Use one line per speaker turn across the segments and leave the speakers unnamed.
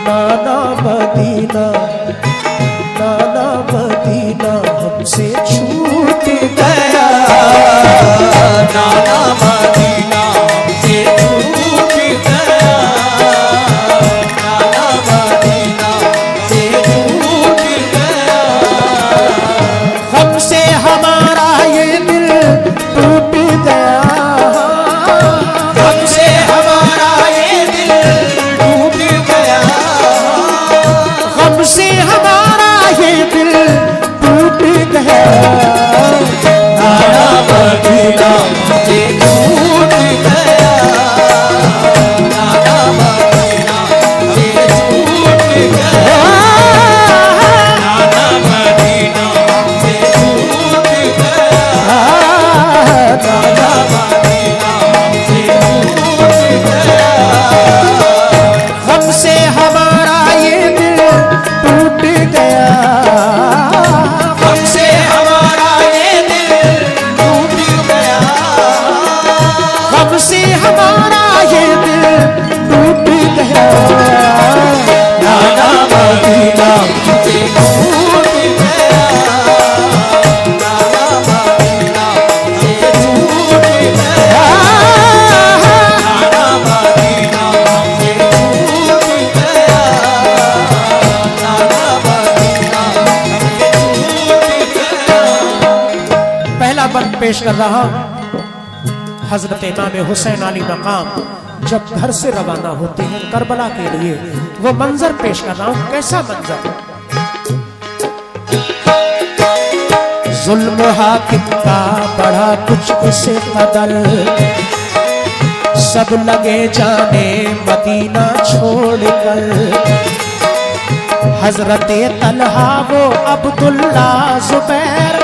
नाना Medina, नाना Medina हमसे छूट गया,
नाना मदीना हमसे छूट गया, नाना मदीना हमसे छूट गया।
हमसे हमारा ये दिल टूट गया,
हमसे हमारा ये दिल टूट गया,
हमसे हमारा ये दिल टूट गया।
नाना मदीना हमसे छूट गया, नाना मदीना हमसे छूट गया, नाना मदीना हमसे छूट गया, नाना मदीना हमसे छूट गया।
हमसे हमारा ये दिल टूट गया,
हमसे हमारा ये दिल टूट गया,
हमसे हमारा ये दिल टूट गया।
नाना मदीना हमसे छूट गया, नाना मदीना हमसे छूट गया, नाना मदीना हमसे छूट गया, नाना मदीना हमसे छूट गया।
पहला बंद पेश कर रहा हूं। हजरत इमाम हुसैन अली मकाम जब घर से रवाना होते हैं करबला के लिए, वो मंजर पेश कर रहा हूं। कैसा मंजर? जुल्म हाकिम का बढ़ा कुछ इसे कदर, सब लगे जाने मदीना छोड़कर। हजरत तलहा वो अब्दुल्ला जुबैर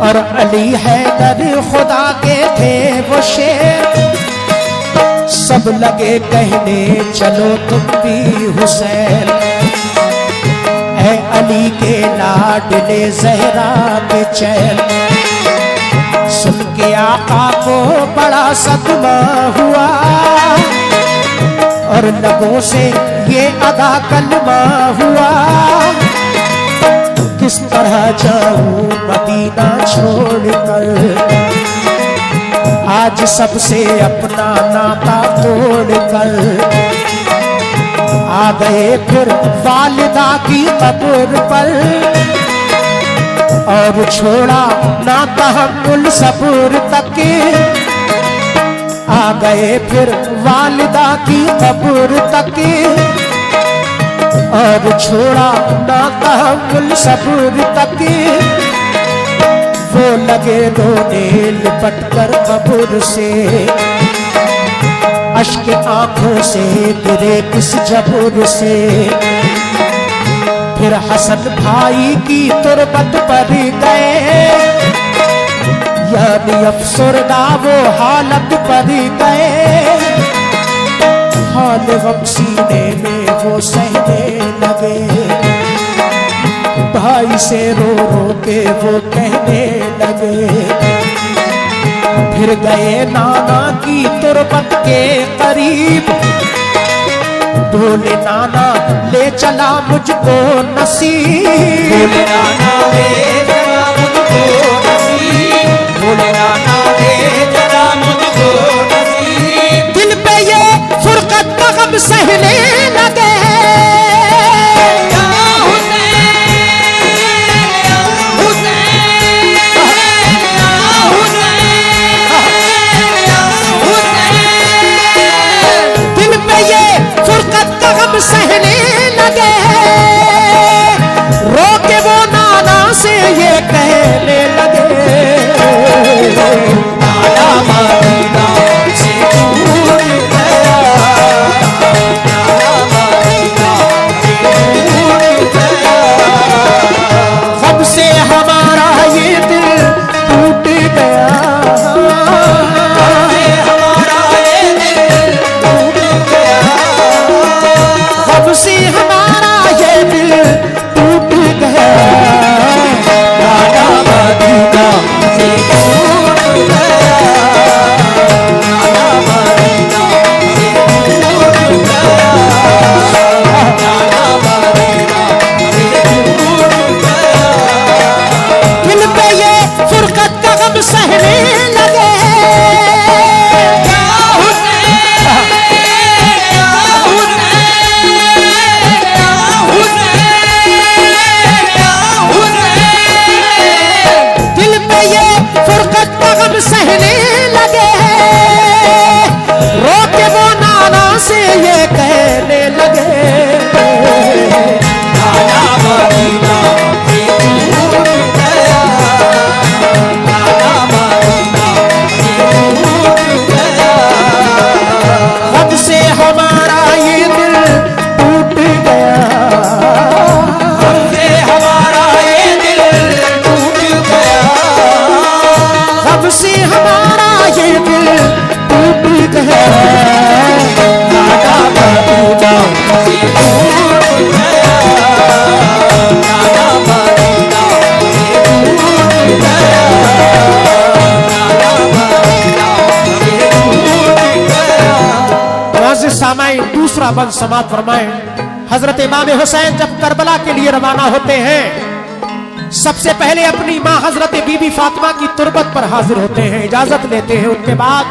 और अली हैदर खुदा के थे वो शेर, सब लगे कहने चलो तुम भी हुसैन, ऐ अली के लाडले ज़हरा के चैन। सुन के आका को बड़ा सदमा हुआ और लबों से ये अदा कलमा हुआ, किस तरह जाऊं मदीना छोड़कर, आज सबसे अपना नाता तोड़कर। आ गए फिर वालिदा की कब्र पर और छोड़ा ना तहम्मुल सब्र तक। आ गए फिर वालिदा की कब्र तक और छोड़ा ना तहम्मुल सब्र तक। वो लगे रोने लिपट कर कब्र से, अश्क आंखों से गिरे किस जबूर से। फिर हसन भाई की तुरबत पर गए, यानी अफसरदा वो हालत पर गए। हाल गम सीने में वो सहने लगे, भाई से रो रो के वो कहने लगे। फिर गए नाना की तुरबत के करीब, बोले नाना ले चला मुझको नसीब,
बोले नाना ले चला मुझको नसीब, बोले नाना ले चला मुझको नसीब।
दिल पे ये फुरकत का गम सहने लगे, सहने लगे। रो के वो नाना से ये कहने लगे,
नाना मदीना से छूट गया, नाना मदीना से छूट गया।
हमसे हमारा ये दिल टूट गया,
हमसे हमारा ये दिल टूट गया,
हमसे हमारा ये दिल टूट गया।
नाना मदीना से छूट गया, नाना मदीना से छूट गया।
दूसरा बंद समाप्त फरमाए। हजरत इमाम हुसैन जब करबला के लिए रवाना होते हैं, सबसे पहले अपनी माँ हजरत बीबी फातिमा की तुरबत पर हाजिर होते हैं, इजाजत लेते हैं। उनके बाद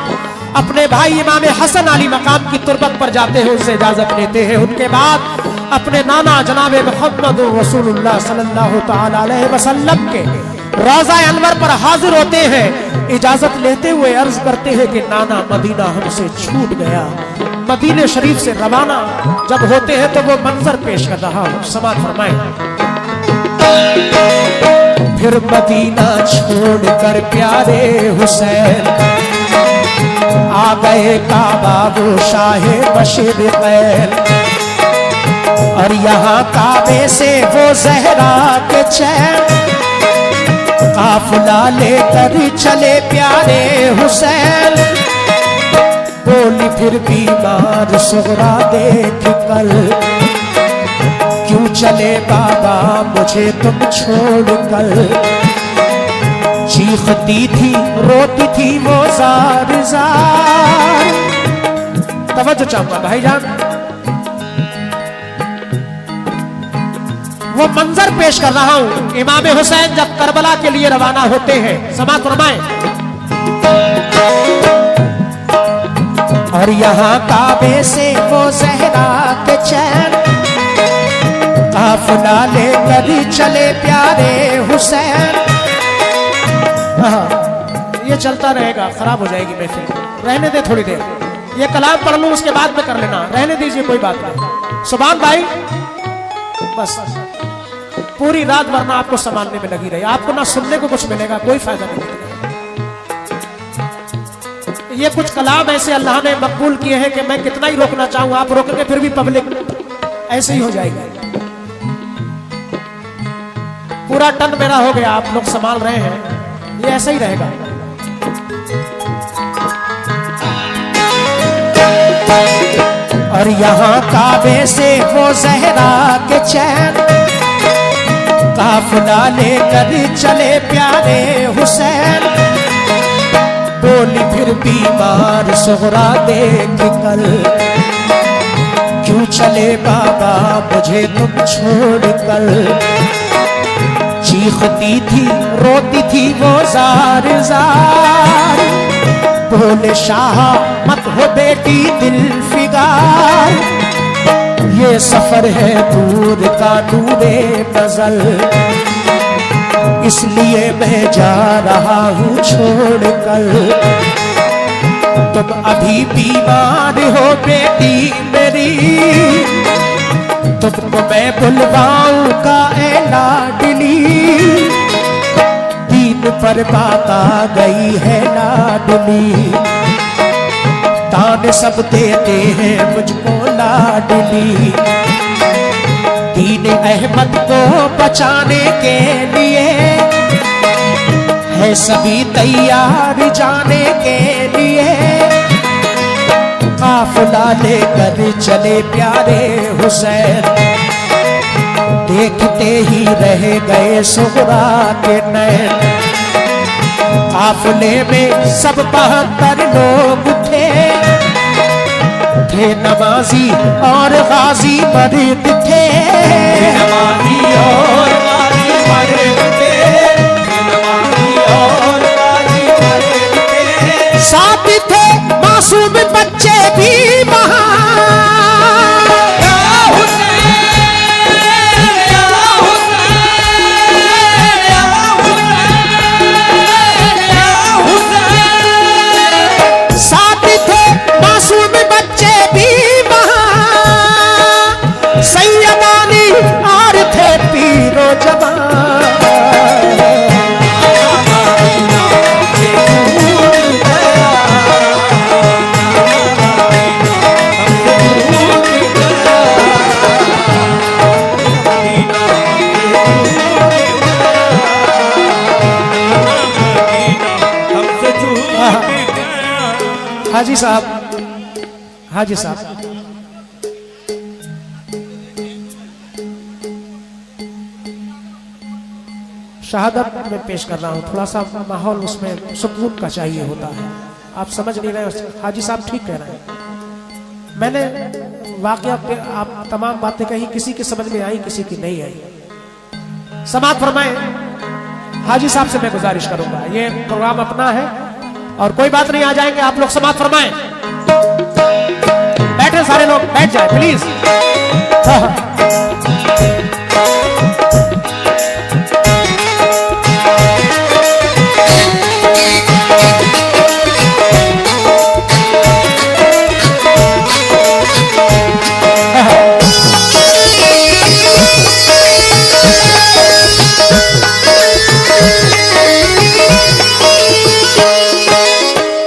अपने भाई इमाम हसन अली मकाम की तुरबत पर जाते हैं, उनसे इजाजत लेते हैं। उनके बाद अपने नाना जनाब मोहम्मद रसूलुल्लाह सल्लल्लाहु तआला अलैहि वसल्लम के रोज़ा अनवर पर हाजिर होते हैं, इजाजत लेते हुए अर्ज करते हैं कि नाना मदीना हमसे छूट गया। मदीने शरीफ से रवाना जब होते हैं तो वो मंजर पेश कर रहा हूं, समाअत फरमाएं। फिर मदीना छोड़कर प्यारे हुसैन आ गए काबा वो शाहे मशरिक़ैन, और यहाँ काबे से वो जहरा के चैन काफिला लेकर चले प्यारे हुसैन। बोली फिर बीमार सुगरा देख कर, क्यों चले बाबा मुझे तुम छोड़ कर। चीखती थी रोती थी वो जार जार। तवज्जो चाहूंगा भाईजान, वो मंजर पेश कर रहा हूं। इमाम हुसैन जब करबला के लिए रवाना होते हैं, समाअत फरमाएं। और यहाँ काबे से वो जहरा के चैन काफिला लेकर चले प्यारे हुसैन। ये चलता रहेगा, खराब हो जाएगी महफिल, रहने दे थोड़ी देर। ये कलाम पढ़ लूं उसके बाद में कर लेना, रहने दीजिए, कोई बात नहीं। सुभान भाई बस पूरी रात वरना आपको संभालने में लगी रही, आपको ना सुनने को कुछ मिलेगा, कोई फायदा नहीं मिलेगा। ये कुछ कलाम ऐसे अल्लाह ने मकबूल किए हैं कि मैं कितना ही रोकना चाहूं, आप रोकेंगे फिर भी पब्लिक ऐसे ही हो जाएगी। पूरा टन मेरा हो गया, आप लोग संभाल रहे हैं, ये ऐसा ही रहेगा। और यहाँ काबे से वो जहरा के चैन काफिला लेकर चले प्यारे हुसैन। बोली फिर बीमार सुगरा देख कर, क्यों चले बाबा मुझे तुम छोड़ कर। चीखती थी रोती थी वो जार जार। बोले शाह मत हो बेटी दिल फिगार, ये सफर है दूर का नूरे नज़र, इसलिए मैं जा रहा हूँ छोड़ कर। तुम अभी बीमार हो बेटी मेरी, तुमको मैं बुलवाऊंगा ए लाडली। दीन पर बात आ गई है लाडली, ताने सब देते हैं मुझको लाडली। दीन अहमद को बचाने के लिए है सभी तैयार जाने के लिए। काफिला लेकर चले प्यारे हुसैन, देखते ही रह गए सुगरा के नैन। काफिले में सब 72 लोग थे नमाजी और गाजी मर्द थे।
नमाजी और गाजी मर्द थे, नमाजी और गाजी मर्द थे।
साथ थे मासूम बच्चे भी वहाँ। हाजी साहब, हाजी साहब, शहादत में पेश कर रहा हूँ, थोड़ा सा माहौल उसमें सुकून का चाहिए होता है, आप समझ नहीं रहे। हाजी साहब ठीक कह रहे हैं। मैंने वाकया पे आप तमाम बातें कही, किसी की समझ में आई, किसी की नहीं आई। समाप्त फरमाएं। हाजी साहब से मैं गुजारिश करूंगा, ये प्रोग्राम अपना है और कोई बात नहीं, आ जाएंगे आप लोग। समाप्त फरमाएं। बैठे सारे लोग, बैठ जाए प्लीज।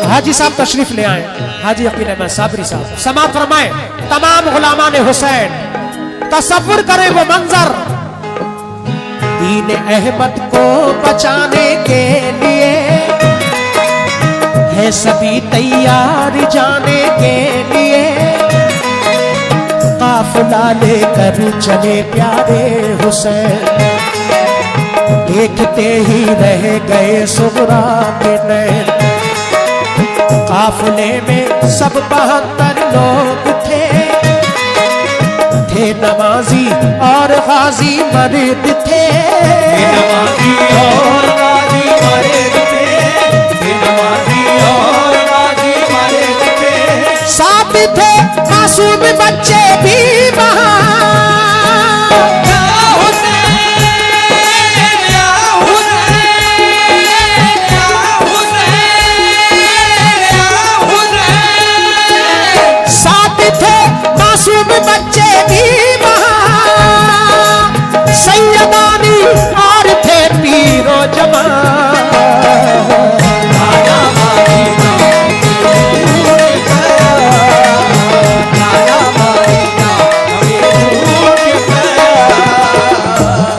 हाजी साहब तशरीफ ले आए, हाजी अकील अहमद साबरी साहब। समाप्त फरमाए। तमाम गुलामान हुसैन तसव्वुर करें वो मंजर, दीन अहमद को बचाने के लिए है सभी तैयार जाने के लिए, काफिला लेकर चले प्यारे हुसैन, देखते ही रह गए सुगरा के नैन। काफिले में सब 72 लोग थे नमाजी और गाजी मर्द थे,
नमाजी और गाजी मर्द थे, नमाजी और गाजी मर्द थे।
साथ थे मासूम बच्चे भी वहाँ, बच्चे भी वहाँ, सैयदानी और थे पीरो जवान।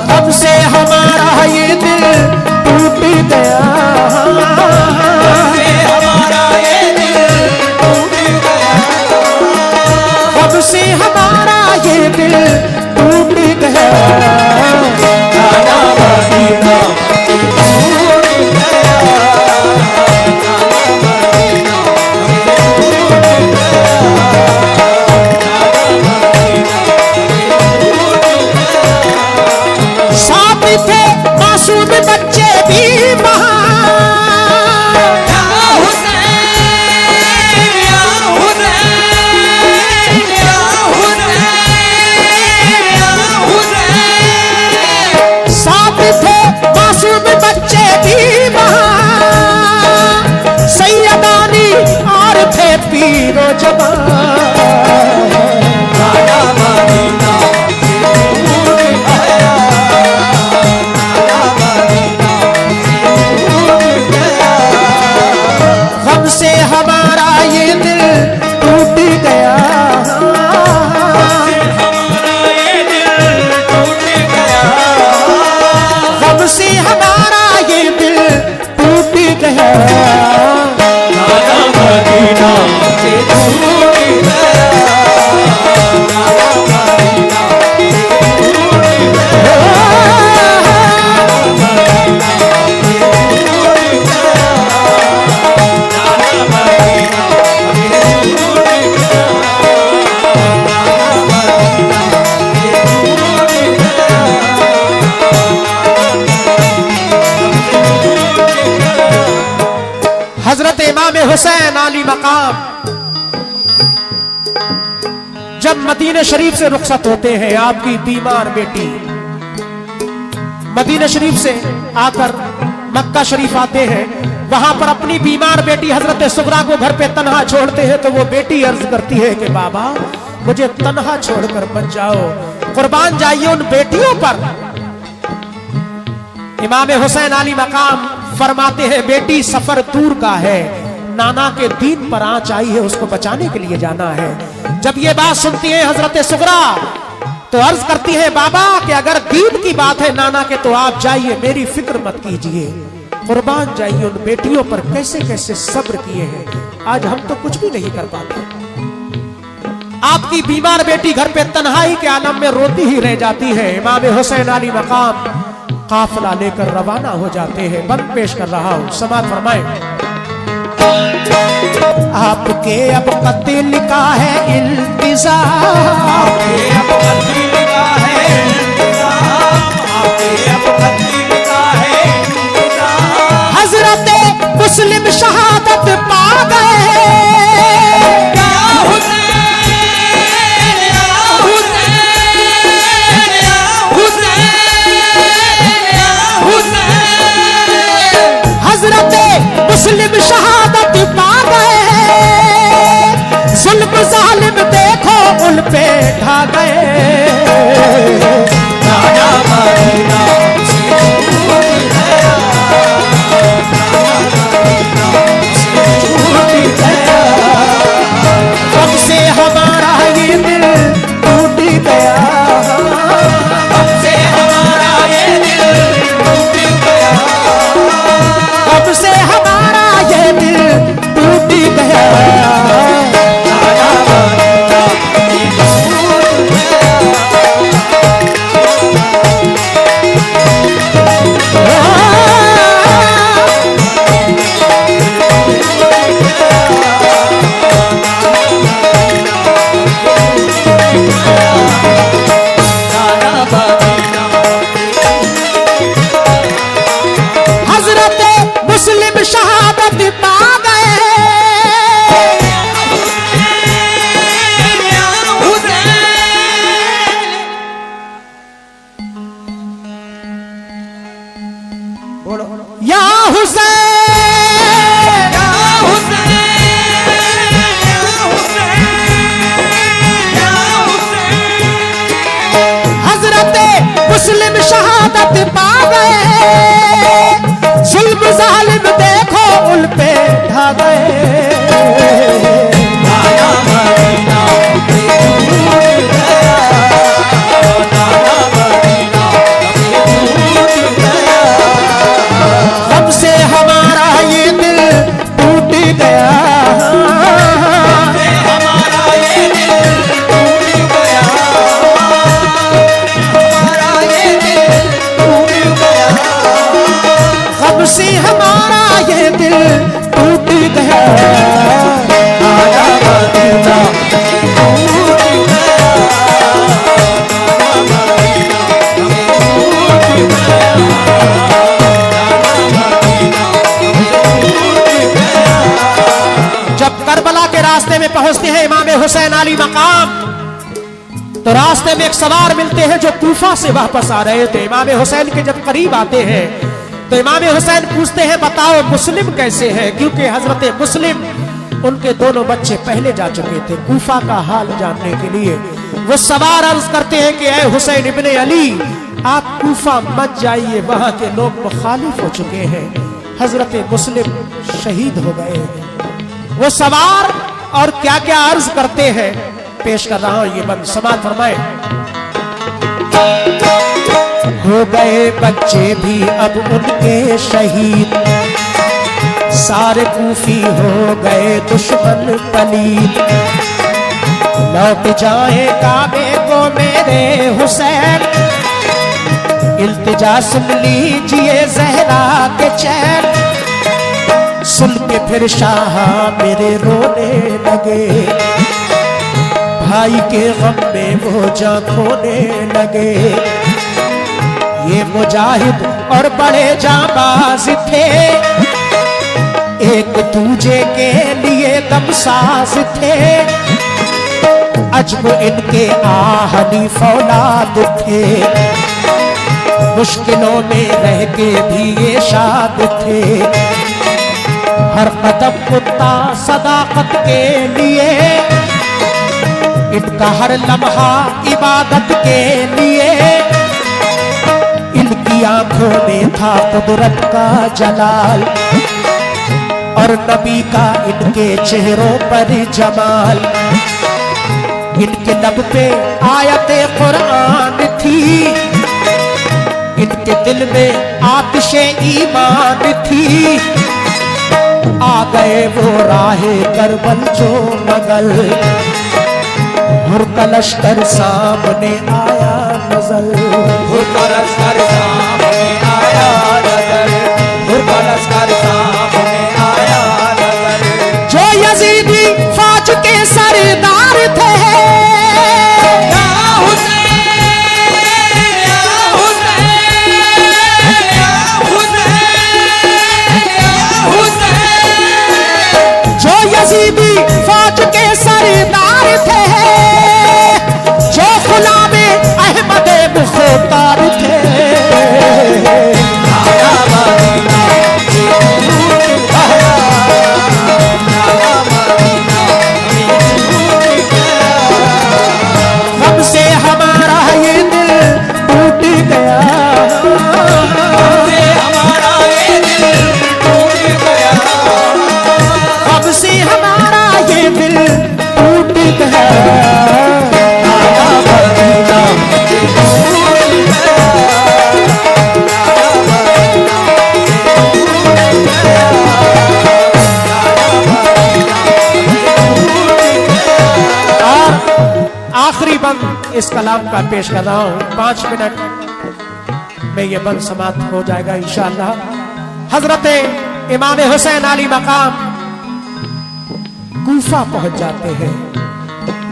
हमसे हमारा ये दिल टूट गया,
हमारा ये दिल टूट गया,
हमसे हमारा ये दिल टूट गया।
नाना मदीना टूट गया, नाना मदीना टूट गया, नाना मदीना टूट गया।
साथ थे मासूम बच्चे भी वहाँ, बच्चे भी वहाँ, सैयदानी और थे पीरो जवान।
नाना मदीना टूट गया, नाना मदीना टूट गया,
हमसे हमारा ये दिल टूट गया,
हमारा ये दिल टूट गया,
हमसे हमारा ये दिल टूट गया।
नाना मदीना से टूट गया, नाना मदीना से टूट गया, नाना मदीना से टूट गया, नाना मदीना से टूट गया, नाना मदीना से टूट गया।
हजरत इमाम हुसैन आली मकाम जब मदीने शरीफ से रुखसत होते हैं, आपकी बीमार बेटी मदीने शरीफ से आकर मक्का शरीफ आते हैं, वहां पर अपनी बीमार बेटी हजरत सुगरा को घर पे तन्हा छोड़ते हैं, तो वो बेटी अर्ज करती है कि बाबा मुझे तन्हा छोड़कर बच जाओ, कुर्बान जाइए उन बेटियों पर। इमाम हुसैन आली मकाम फरमाते हैं बेटी सफर दूर का है, नाना के दीन पर आंच आई है, उसको बचाने के लिए जाना है। जब ये बात सुनती है हजरत सुगरा तो अर्ज करती है बाबा कि अगर दीन की बात है नाना के तो आप जाइए, मेरी फिक्र मत कीजिए, कुर्बान जाइए उन बेटियों पर। कैसे कैसे सब्र किए हैं, आज हम तो कुछ भी नहीं कर पाते। आपकी बीमार बेटी घर पे तन्हाई के आलम में रोती ही रह जाती है। इमाम हुसैन अली मकाम काफिला लेकर रवाना हो जाते हैं। बंद पेश कर रहा हूं, समाअत फरमाएं। आपके अब कत्ल का है इल्तिजाम,
आपके अब कत्ल का है इंतजाम, आपके अब कत्ल का है इंतजाम।
हजरत मुस्लिम शहादत पा गए।
या हुसैन, या हुसैन, या हुसैन, या हुसैन।
हजरत मुस्लिम शहादत पा गए। जुल्म जालिम देखो उन पे ढा गए।
राजा मदीना से छूट गया,
टूट गया, कब से हमारा ये दिल टूट गया।
कब से हमारा ये दिल टूट गया,
कब से हमारा ये दिल टूट गया।
राजा मदीना से छूट गया।
हजरत मुस्लिम शहादत पा गए।
बोलो
या हुसैन,
या हुसैन, या हुसैन, या हुसैन।
हजरत मुस्लिम शहादत पा गए। जुल्म जालिम देखो उन पे ढा गए।
राजा मदीना से छूट गया, राजा मदीना से छूट गया।
कब से हमारा ये दिल टूट गया।
हमारा ये दिल टूट गया, हमारा ये दिल टूट गया।
कब से हमारा ये दिल टूट गया।
राजा मदीना से छूट गया, राजा मदीना से छूट गया, राजा मदीना से छूट गया।
जब करबला के रास्ते में पहुंचते हैं इमाम हुसैन अली मकाम, तो रास्ते में एक सवार मिलते हैं जो कूफा से वापस आ रहे थे। इमाम हुसैन के जब करीब आते हैं तो इमाम हुसैन पूछते हैं बताओ मुस्लिम कैसे है, क्योंकि हजरत मुस्लिम उनके दोनों बच्चे पहले जा चुके थे कूफा का हाल जानने के लिए। वो सवार अर्ज करते हैं कि ऐ हुसैन इब्ने अली, आप कूफा मत जाइए, वहां के लोग मुखालिफ हो चुके हैं, हजरत मुस्लिम शहीद हो गए हैं। वो सवार और क्या क्या अर्ज करते हैं पेश कर रहा हूं, ये बंद समाज फरमाए। हो गए बच्चे भी अब उनके शहीद, सारे कूफी हो गए दुश्मन पलीद। लौट जाए काबे को मेरे हुसैन, इल्तिजा सुन लीजिए जहरा के चैन। सुन के फिर शाह मेरे रोने लगे, भाई के गम में वो जान खोने लगे। ये मुजाहिद और बड़े जाबाज थे, एक दूजे के लिए दमसाज थे। अजब इनके आहली फौलाद थे, मुश्किलों में रह के भी ये शाद थे। हर कदम कुत्ता सदाकत के लिए, इनका हर लम्हा इबादत के लिए। इनकी आंखों में था कुदरत का जलाल, और नबी का इनके चेहरों पर जमाल। इनके लब पे आयते कुरान थी, इनके दिल में आतिशे ईमान थी। आ गए वो राहे करबल जो मगल, हुर लश्कर सामने आया नजर।
लश्कर सामने आया नजर, लश्कर सामने आया नजर।
इस कलाम का पेश कर रहा हूं। 5 मिनट में ये बंद समाप्त हो जाएगा इंशाअल्लाह। हजरत इमाम हुसैन अली मकाम कूफा पहुंच जाते हैं।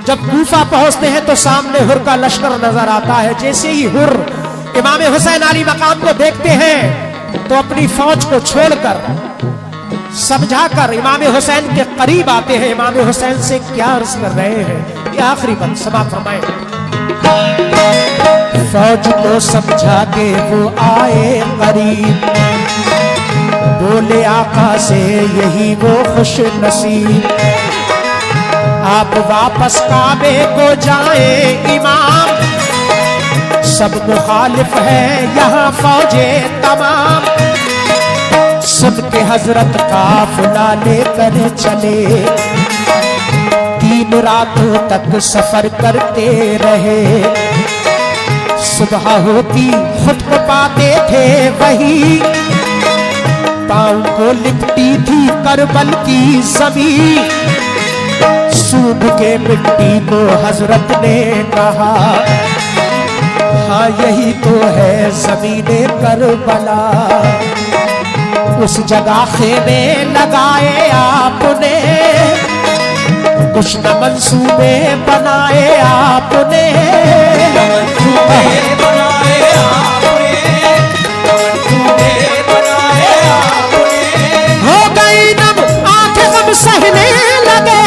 जब कूफा पहुंचते हैं तो सामने हुर का लश्कर नजर आता है। जैसे ही हुर इमाम हुसैन अली मकाम को देखते हैं तो अपनी फौज को छोड़कर समझाकर इमाम हुसैन के करीब आते हैं। इमाम हुसैन से क्या अर्ज कर रहे हैं, ये आखिरी बंद समाप्त फरमाए। फौज को समझा के वो आए करीब, बोले आका से यही वो खुश नसीब, आप वापस काबे को जाए इमाम, सब मुखालिफ है यहाँ फौजे तमाम। सुन के हजरत काफिला लेकर चले, 3 रातों तक सफर करते रहे। सुबह होती खुद को पाते थे वही, पाँव को लिपटी थी करबल की जमीन। सूद के मिट्टी को हजरत ने कहा, हाँ यही तो है ज़मीने करबला। उस जगह खेमे लगाए आपने, कुछ न मंसूबे बनाए आपने,
मंसूबे बनाए आपने, मंसूबे बनाए आपने।
हो गई नम आंखें गम सहने लगे,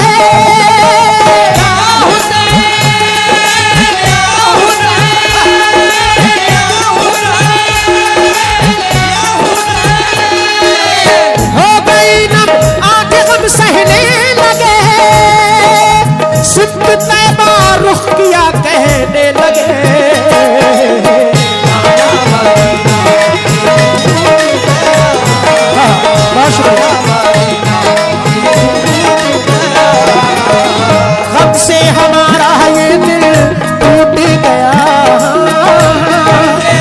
रुख किया कहने लगे, गम से हमारा ये दिल टूट गया,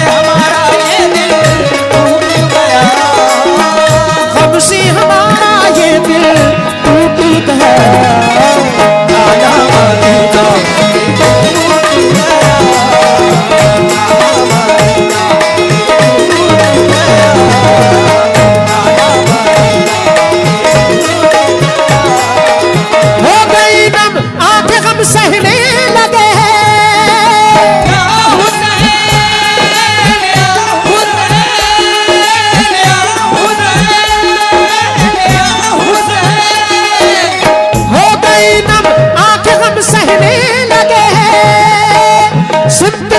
हमारा ये दिल टूट गया,
गम से हमारा ये दिल टूट गया। सहने लगे हो गई नम आंखें गम सहने लगे। सुनते